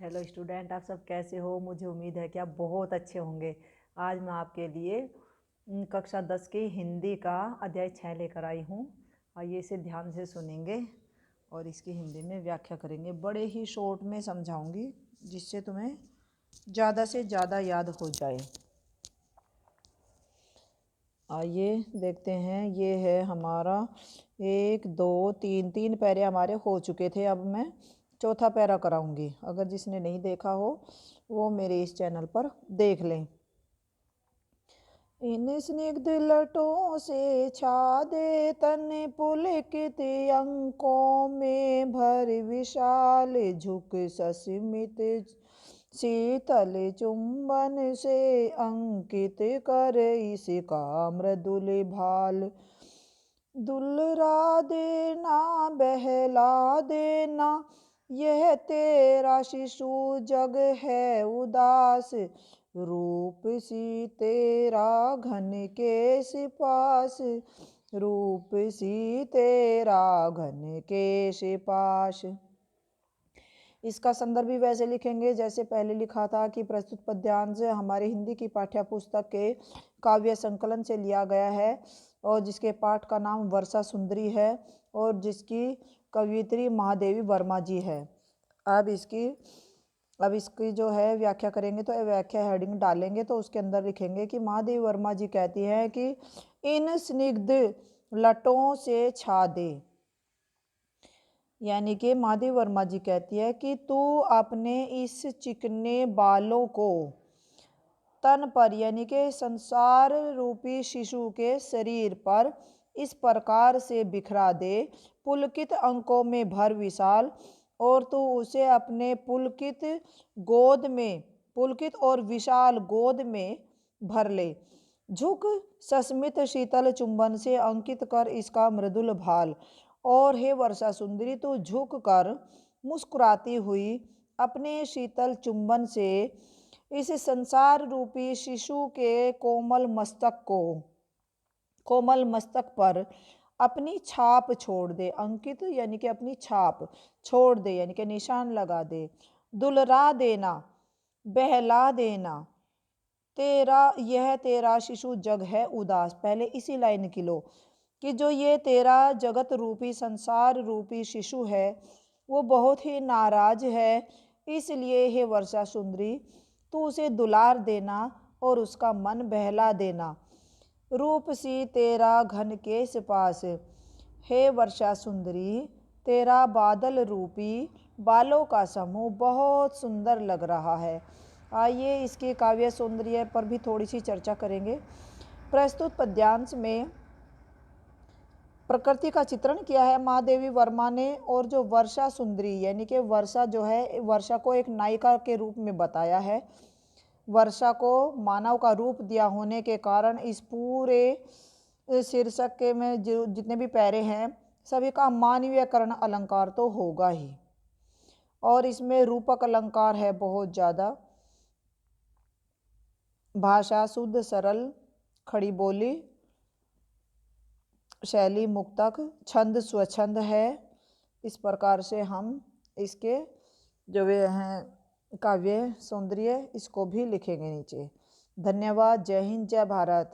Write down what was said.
Hello student, आप सब कैसे हो। मुझे उम्मीद है कि आप बहुत अच्छे होंगे। आज मैं आपके लिए कक्षा 10 की हिंदी का अध्याय 6 लेकर आई हूँ। आइए इसे ध्यान से सुनेंगे और इसकी हिंदी में व्याख्या करेंगे। बड़े ही शॉर्ट में समझाऊंगी जिससे तुम्हें ज़्यादा से ज़्यादा याद हो जाए। आइए देखते हैं। ये है हमारा 1 2 3 पैरे हमारे हो चुके थे। अब मैं चौथा पैरा कराऊंगी। अगर जिसने नहीं देखा हो वो मेरे इस चैनल पर देख लें। इन स्निग्ध लटों से छादे तन पुलकित अंकों में भर विशाल झुक सस्मित शीतल चुंबन से अंकित कर इसका मृदुल भाल। दुलरा देना बहला देना, यह तेरा शिशु जग है उदास। रूप सी तेरा घन केश पास, रूप सी तेरा घन केश पाश। इसका संदर्भ भी वैसे लिखेंगे जैसे पहले लिखा था कि प्रस्तुत पद्यांश हमारे हिंदी की पाठ्य पुस्तक के काव्य संकलन से लिया गया है और जिसके पाठ का नाम वर्षा सुंदरी है और जिसकी कवयित्री महादेवी वर्मा जी है। अब इसकी जो है व्याख्या करेंगे तो व्याख्या हेडिंग डालेंगे तो उसके अंदर लिखेंगे कि महादेवी वर्मा जी कहती हैं कि इन स्निग्ध लटों से छा दे, यानी कि महादेवी वर्मा जी कहती है कि तू अपने इस चिकने बालों को तन पर यानी कि संसार रूपी शिशु के शरीर पर इस प्रकार से बिखरा दे, पुलकित अंकों में भर विशाल, और तू उसे अपने पुलकित और विशाल गोद में भर ले। झुक सस्मित शीतल चुंबन से अंकित कर इसका मृदुल भाल। और हे वर्षा सुंदरी, तू झुक कर मुस्कुराती हुई अपने शीतल चुंबन से इस संसार रूपी शिशु के कोमल मस्तक पर अपनी छाप छोड़ दे। अंकित यानी कि अपनी छाप छोड़ दे यानी कि निशान लगा दे। दुलरा देना बहला देना, यह तेरा शिशु जग है उदास। पहले इसी लाइन की लो कि जो ये तेरा जगत रूपी संसार रूपी शिशु है वो बहुत ही नाराज है, इसलिए हे वर्षा सुंदरी तू उसे दुलार देना और उसका मन बहला देना। रूप सी तेरा घन केश पास, हे वर्षा सुंदरी तेरा बादल रूपी बालों का समूह बहुत सुंदर लग रहा है। आइए इसके काव्य सौंदर्य पर भी थोड़ी सी चर्चा करेंगे। प्रस्तुत पद्यांश में प्रकृति का चित्रण किया है महादेवी वर्मा ने, और जो वर्षा सुंदरी यानी कि वर्षा जो है, वर्षा को एक नायिका के रूप में बताया है। वर्षा को मानव का रूप दिया होने के कारण इस पूरे शीर्षक के में जो जितने भी पैरे हैं सभी का मानवीयकरण अलंकार तो होगा ही, और इसमें रूपक अलंकार है बहुत ज़्यादा। भाषा शुद्ध सरल, खड़ी बोली, शैली मुक्तक, छंद स्वच्छंद है। इस प्रकार से हम इसके जो वे हैं काव्य सौंदर्य इसको भी लिखेंगे नीचे। धन्यवाद। जय हिंद, जय भारत।